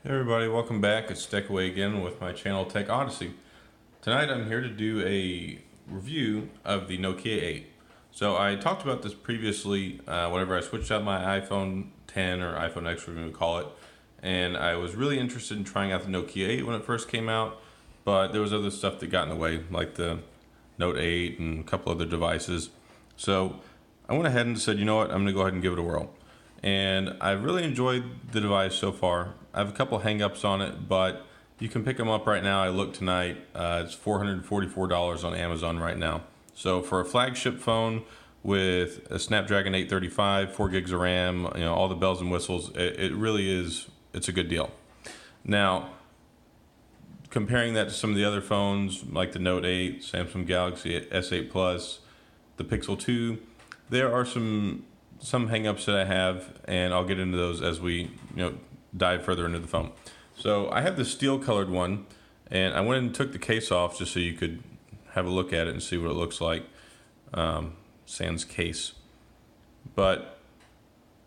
Hey everybody, welcome back. It's Deckaway again with my channel Tech Odyssey. Tonight I'm here to do a review of the Nokia 8. So I talked about this previously whenever I switched out my iPhone 10 or iPhone X, whatever you call it. And I was really interested in trying out the Nokia 8 when it first came out, but there was other stuff that got in the way, like the Note 8 and a couple other devices. So I went ahead and said, you know what, I'm going to go ahead and give it a whirl. And I really enjoyed the device so far. I have a couple hang-ups on it, but you can pick them up right now. I looked tonight. It's $444 on Amazon right now. So for a flagship phone with a Snapdragon 835, 4 gigs of RAM, all the bells and whistles, it really is. It's a good deal. Now, comparing that to some of the other phones like the Note 8, Samsung Galaxy S8 Plus, the Pixel 2, there are some hang-ups that I have, and I'll get into those as we dive further into the phone. So I have the steel colored one, and I went and took the case off just so you could have a look at it and see what it looks like, sans case. But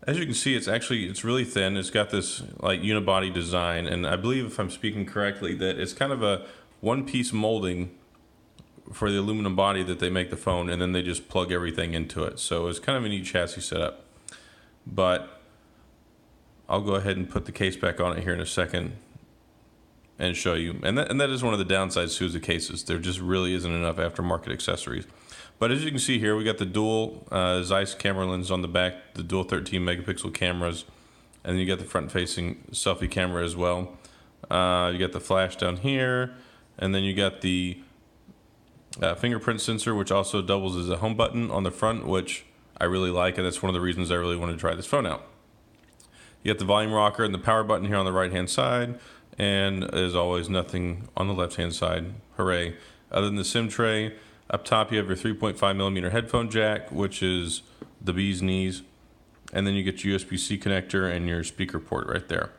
as you can see, it's really thin. It's got this like unibody design, and I believe, if I'm speaking correctly, that it's kind of a one-piece molding for the aluminum body that they make the phone, and then they just plug everything into it. So it's kind of a neat chassis setup. But I'll go ahead and put the case back on it here in a second and show you. And that is one of the downsides to the cases. There just really isn't enough aftermarket accessories. But as you can see here, we got the dual Zeiss camera lens on the back, the dual 13 megapixel cameras, and then you got the front-facing selfie camera as well. You got the flash down here, and then you got the fingerprint sensor, which also doubles as a home button on the front, which I really like, and that's one of the reasons I really want to try this phone out. You got the volume rocker and the power button here on the right-hand side, and as always, nothing on the left-hand side. Hooray. Other than the SIM tray, up top you have your 3.5 millimeter headphone jack, which is the bee's knees, and then you get your USB-C connector and your speaker port right there.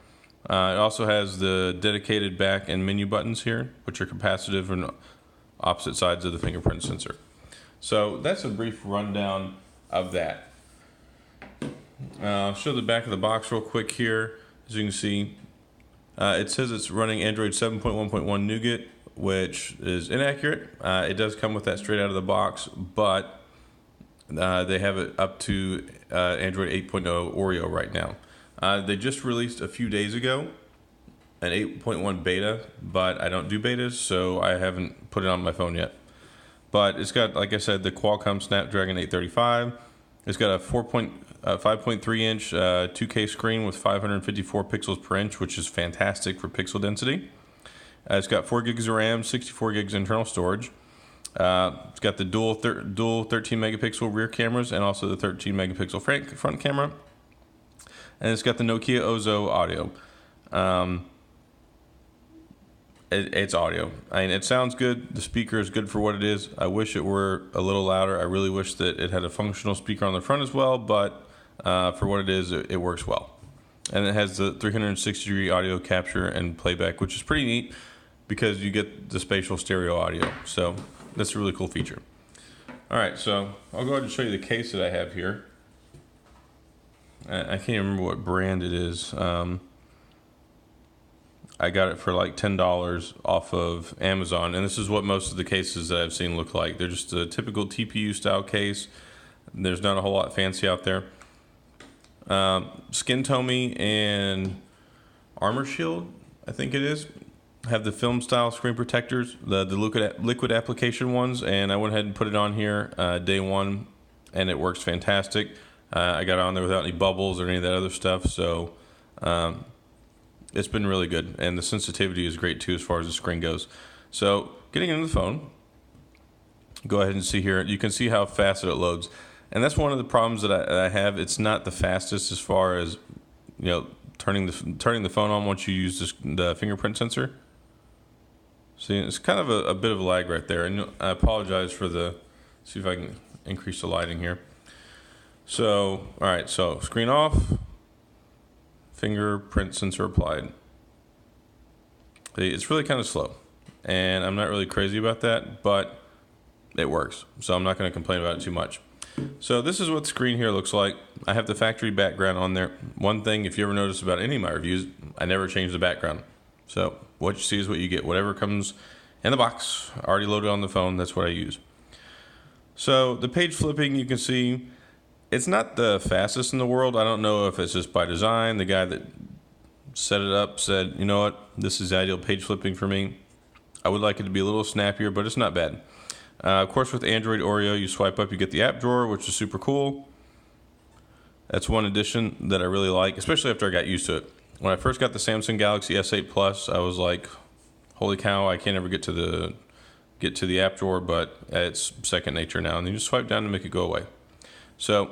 It also has the dedicated back and menu buttons here, which are capacitive and opposite sides of the fingerprint sensor. So that's a brief rundown of that. I'll show the back of the box real quick here. As you can see, it says it's running Android 7.1.1 Nougat, which is inaccurate. It does come with that straight out of the box, but they have it up to Android 8.0 Oreo right now. They just released a few days ago an 8.1 beta, but I don't do betas, so I haven't put it on my phone yet. But it's got, like I said, the Qualcomm Snapdragon 835. It's got a 5.3 inch 2K screen with 554 pixels per inch, which is fantastic for pixel density. It's got 4 gigs of RAM, 64 gigs internal storage. It's got the dual 13 megapixel rear cameras and also the 13 megapixel front camera. And it's got the Nokia Ozo audio. It's audio. I mean, it sounds good. The speaker is good for what it is. I wish it were a little louder. I really wish that it had a functional speaker on the front as well, but for what it is, it works well. And it has the 360-degree audio capture and playback, which is pretty neat because you get the spatial stereo audio. So that's a really cool feature. All right, so I'll go ahead and show you the case that I have here. I can't remember what brand it is. I got it for like $10 off of Amazon, and this is what most of the cases that I've seen look like. They're just a typical TPU style case. There's not a whole lot fancy out there. Skin Tomy and Armor Shield, I think it is, have the film style screen protectors, the liquid application ones, and I went ahead and put it on here day one, and it works fantastic. I got it on there without any bubbles or any of that other stuff, so it's been really good, and the sensitivity is great too as far as the screen goes. So getting into the phone, go ahead and see here. You can see how fast it loads, and that's one of the problems that I have. It's not the fastest as far as turning the phone on once you use the fingerprint sensor. See, it's kind of a bit of a lag right there, and I apologize for see if I can increase the lighting here. So, all right, so screen off. Fingerprint sensor applied. It's really kind of slow, and I'm not really crazy about that, but it works, so I'm not going to complain about it too much. So this is what the screen here looks like. I have the factory background on there. One thing, if you ever notice about any of my reviews, I never change the background. So what you see is what you get. Whatever comes in the box, already loaded on the phone, that's what I use. So the page flipping, you can see, it's not the fastest in the world. I don't know if it's just by design. The guy that set it up said, you know what, this is the ideal page flipping for me. I would like it to be a little snappier, but it's not bad. Of course, with Android Oreo, you swipe up, you get the app drawer, which is super cool. That's one addition that I really like, especially after I got used to it. When I first got the Samsung Galaxy S8 Plus, I was like, holy cow, I can't ever get to the app drawer, but it's second nature now. And then you just swipe down to make it go away. So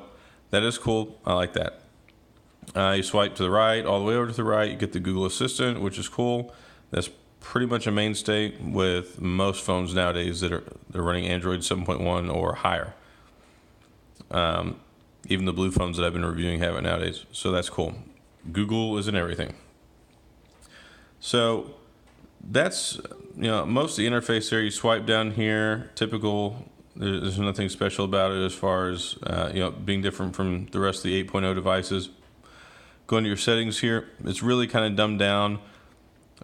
that is cool. I like that. You swipe to the right, all the way over to the right, you get the Google Assistant, which is cool. That's pretty much a mainstay with most phones nowadays they're running Android 7.1 or higher. Even the blue phones that I've been reviewing have it nowadays, so that's cool. Google is in everything. So that's, most of the interface there. You swipe down here, typical. There's nothing special about it as far as being different from the rest of the 8.0 devices. Going to your settings here, it's really kind of dumbed down.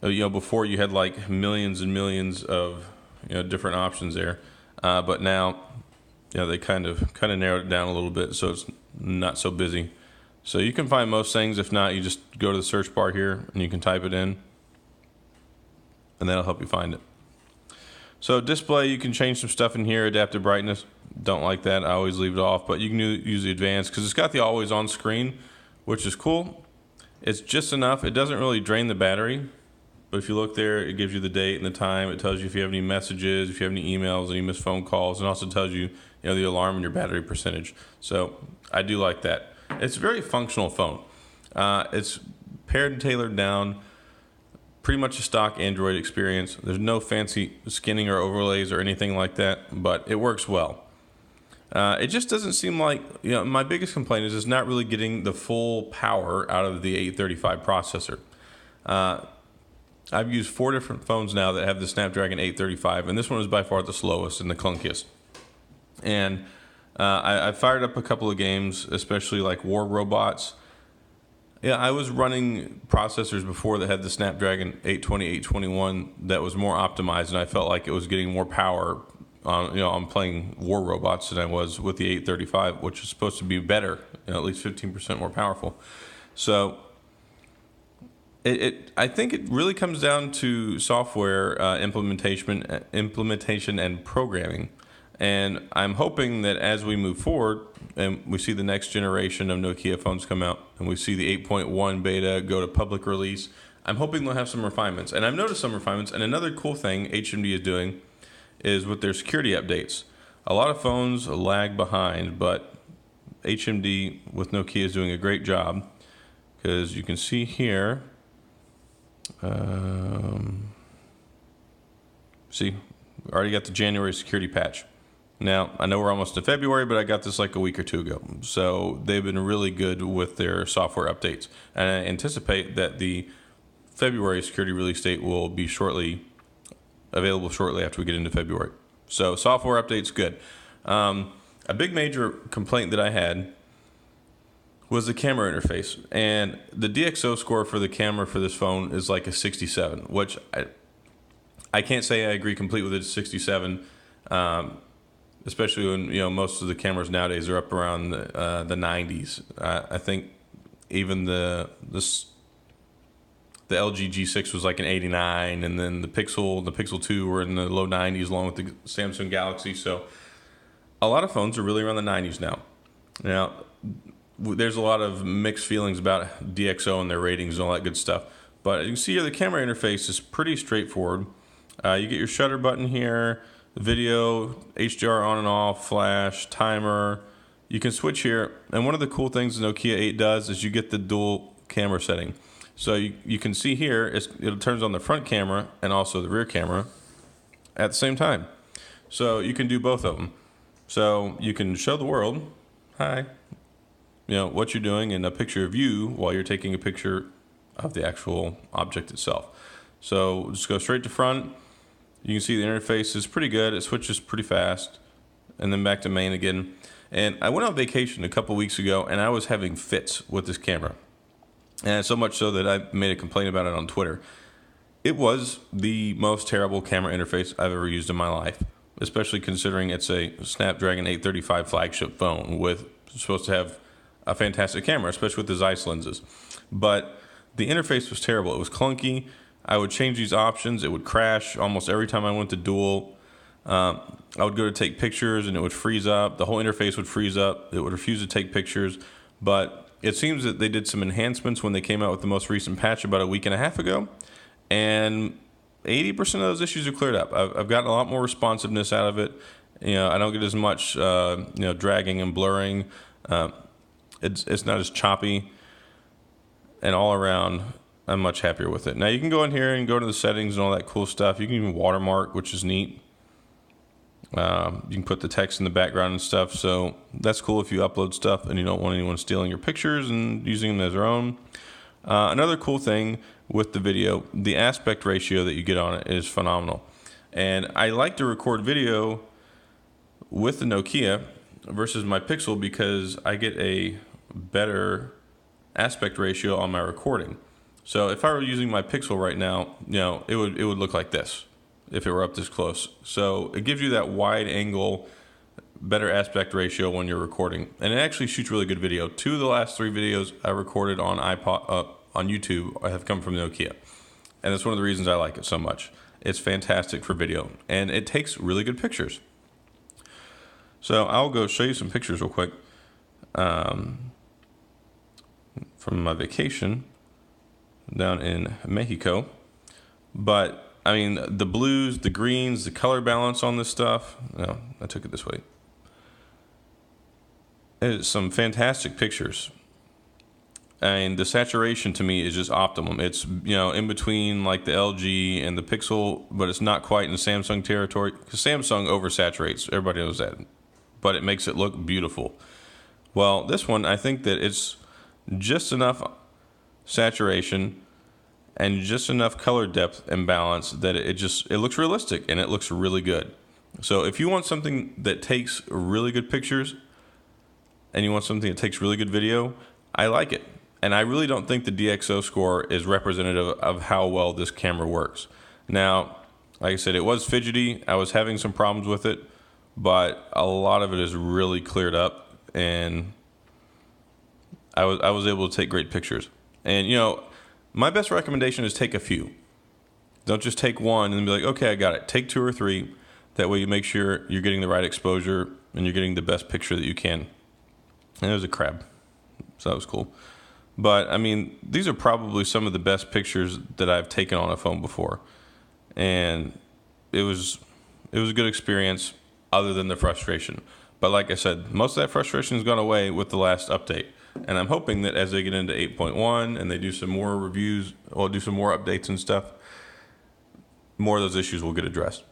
Before you had like millions and millions of different options there, but now they kind of narrowed it down a little bit, so it's not so busy. So you can find most things. If not, you just go to the search bar here and you can type it in, and that'll help you find it. So display, you can change some stuff in here. Adaptive brightness, don't like that. I always leave it off, but you can use the advanced because it's got the always on screen, which is cool. It's just enough. It doesn't really drain the battery. But if you look there, it gives you the date and the time. It tells you if you have any messages, if you have any emails, any missed phone calls, and also tells you, the alarm and your battery percentage. So I do like that. It's a very functional phone. It's paired and tailored down, pretty much a stock Android experience. There's no fancy skinning or overlays or anything like that, but it works well. It just doesn't seem like, my biggest complaint is it's not really getting the full power out of the 835 processor. I've used 4 different phones now that have the Snapdragon 835, and this one is by far the slowest and the clunkiest. And I fired up a couple of games, especially like War Robots. Yeah, I was running processors before that had the Snapdragon 820, 821 that was more optimized, and I felt like it was getting more power on playing War Robots than I was with the 835, which is supposed to be better, at least 15% more powerful. So I think it really comes down to software implementation and programming. And I'm hoping that as we move forward and we see the next generation of Nokia phones come out and we see the 8.1 beta go to public release, I'm hoping they'll have some refinements. And I've noticed some refinements. And another cool thing HMD is doing is with their security updates. A lot of phones lag behind, but HMD with Nokia is doing a great job, because you can see here, see, already got the January security patch. Now, I know we're almost to February, but I got this like a week or two ago. So they've been really good with their software updates. And I anticipate that the February security release date will be available shortly after we get into February. So software updates, good. A big major complaint that I had was the camera interface. And the DxO score for the camera for this phone is like a 67, which I can't say I agree completely with it, 67. Especially when most of the cameras nowadays are up around the 90s. I think even the LG G6 was like an 89, and then the Pixel 2 were in the low 90s, along with the Samsung Galaxy. So a lot of phones are really around the 90s now. Now, there's a lot of mixed feelings about DxO and their ratings and all that good stuff. But you can see here the camera interface is pretty straightforward. You get your shutter button here, video, HDR on and off, flash, timer. You can switch here. And one of the cool things the Nokia 8 does is you get the dual camera setting. So you can see here, it turns on the front camera and also the rear camera at the same time. So you can do both of them. So you can show the world, hi, what you're doing, and a picture of you while you're taking a picture of the actual object itself. So just go straight to front. You can see the interface is pretty good. It switches pretty fast. And then back to main again. And I went on vacation a couple weeks ago, and I was having fits with this camera. And so much so that I made a complaint about it on Twitter. It was the most terrible camera interface I've ever used in my life, especially considering it's a Snapdragon 835 flagship phone with supposed to have a fantastic camera, especially with the Zeiss lenses. But the interface was terrible. It was clunky. I would change these options. It would crash almost every time I went to dual. I would go to take pictures and it would freeze up. The whole interface would freeze up. It would refuse to take pictures. But it seems that they did some enhancements when they came out with the most recent patch about a week and a half ago. And 80% of those issues are cleared up. I've gotten a lot more responsiveness out of it. I don't get as much dragging and blurring. It's not as choppy, and all around I'm much happier with it. Now you can go in here and go to the settings and all that cool stuff. You can even watermark, which is neat. You can put the text in the background and stuff, so that's cool if you upload stuff and you don't want anyone stealing your pictures and using them as their own. Another cool thing with the video, the aspect ratio that you get on it is phenomenal. And I like to record video with the Nokia versus my Pixel because I get a better aspect ratio on my recording. So if I were using my Pixel right now, it would look like this if it were up this close. So it gives you that wide angle, better aspect ratio when you're recording, and it actually shoots really good video. 2 of the last 3 videos I recorded on on YouTube have come from Nokia, and that's one of the reasons I like it so much. It's fantastic for video, and it takes really good pictures. So I'll go show you some pictures real quick from my vacation down in Mexico. But I mean, the blues, the greens, the color balance on this stuff. No, I took it this way. It's some fantastic pictures. And the saturation to me is just optimum. It's, in between like the LG and the Pixel, but it's not quite in Samsung territory. Because Samsung oversaturates, everybody knows that. But it makes it look beautiful. Well, this one, I think that it's just enough saturation and just enough color depth and balance that it looks realistic and it looks really good. So if you want something that takes really good pictures and you want something that takes really good video, I like it. And I really don't think the DxO score is representative of how well this camera works. Now, like I said, it was fidgety. I was having some problems with it, but a lot of it is really cleared up, and I was able to take great pictures. And my best recommendation is take a few. Don't just take one and be like, okay, I got it. Take 2 or 3. That way you make sure you're getting the right exposure and you're getting the best picture that you can. And there's a crab, so that was cool. But I mean, these are probably some of the best pictures that I've taken on a phone before, and it was a good experience, other than the frustration. But like I said, most of that frustration has gone away with the last update, and I'm hoping that as they get into 8.1 and they do some more reviews or do some more updates and stuff, more of those issues will get addressed.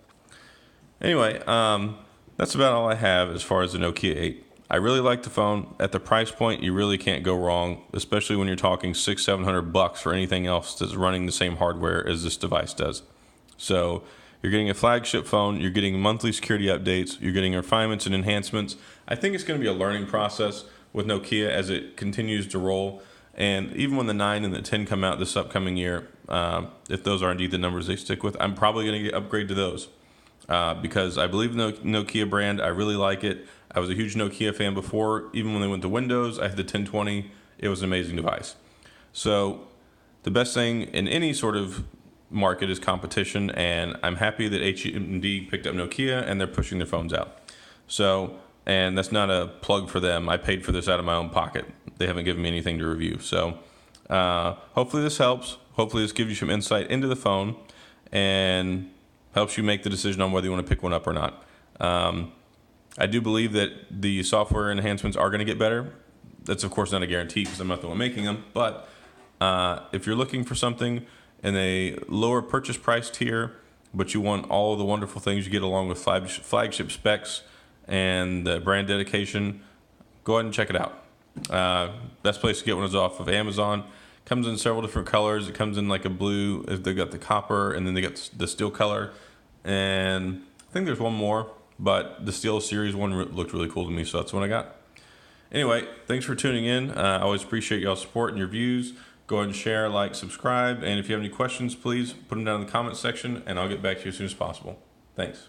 Anyway, that's about all I have as far as the Nokia 8. I really like the phone. At the price point, you really can't go wrong, especially when you're talking $600-700 for anything else that's running the same hardware as this device does. So you're getting a flagship phone, you're getting monthly security updates, you're getting refinements and enhancements. I think it's going to be a learning process with Nokia as it continues to roll. And even when the 9 and the 10 come out this upcoming year, if those are indeed the numbers they stick with, I'm probably going to upgrade to those. Because I believe in the Nokia brand. I really like it. I was a huge Nokia fan before. Even when they went to Windows, I had the 1020. It was an amazing device. So the best thing in any sort of market is competition, and I'm happy that HMD picked up Nokia and they're pushing their phones out. So, and that's not a plug for them. I paid for this out of my own pocket. They haven't given me anything to review. So hopefully this helps. Hopefully this gives you some insight into the phone and helps you make the decision on whether you want to pick one up or not. I do believe that the software enhancements are going to get better. That's, of course, not a guarantee because I'm not the one making them. But if you're looking for something in a lower purchase price tier, but you want all of the wonderful things you get along with flagship specs and the brand dedication, go ahead and check it out. Best place to get one is off of Amazon. Comes in several different colors. It comes in like a blue. They got the copper, and then they got the steel color. And I think there's one more, but the Steel Series one looked really cool to me, so that's the one I got. Anyway, thanks for tuning in. I always appreciate y'all's support and your views. Go ahead and share, like, subscribe, and if you have any questions, please put them down in the comment section, and I'll get back to you as soon as possible. Thanks.